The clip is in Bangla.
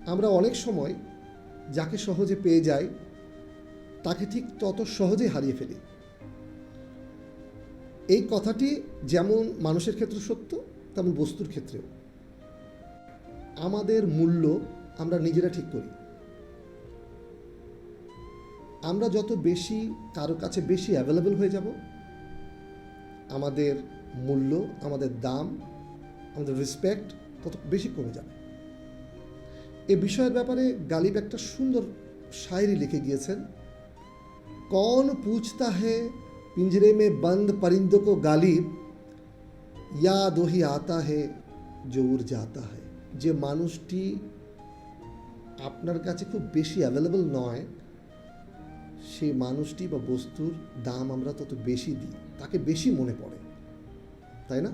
আমরা অনেক সময় যাকে সহজে পেয়ে যাই তাকে ঠিক তত সহজে হারিয়ে ফেলি। এই কথাটি যেমন মানুষের ক্ষেত্রে সত্য, তেমন বস্তুর ক্ষেত্রেও। আমাদের মূল্য আমরা নিজেরা ঠিক করি। আমরা যত বেশি কারো কাছে বেশি অ্যাভেলেবল হয়ে যাব, আমাদের মূল্য, আমাদের দাম, আমাদের রেসপেক্ট তত বেশি কমে যাবে। এ বিষয়ের ব্যাপারে গালিব একটা সুন্দর শায়রি লিখে গিয়েছেন। कौन पूछता है पिंजरे में बंद परिंदों को गालिब, याद वही आता है जो उड़ जाता है। যে মানুষটি আপনার কাছে খুব বেশি অ্যাভেলেবল নয়, সেই মানুষটি বা বস্তুর দাম আমরা তত বেশি দিই, তাকে বেশি মনে পড়ে, তাই না?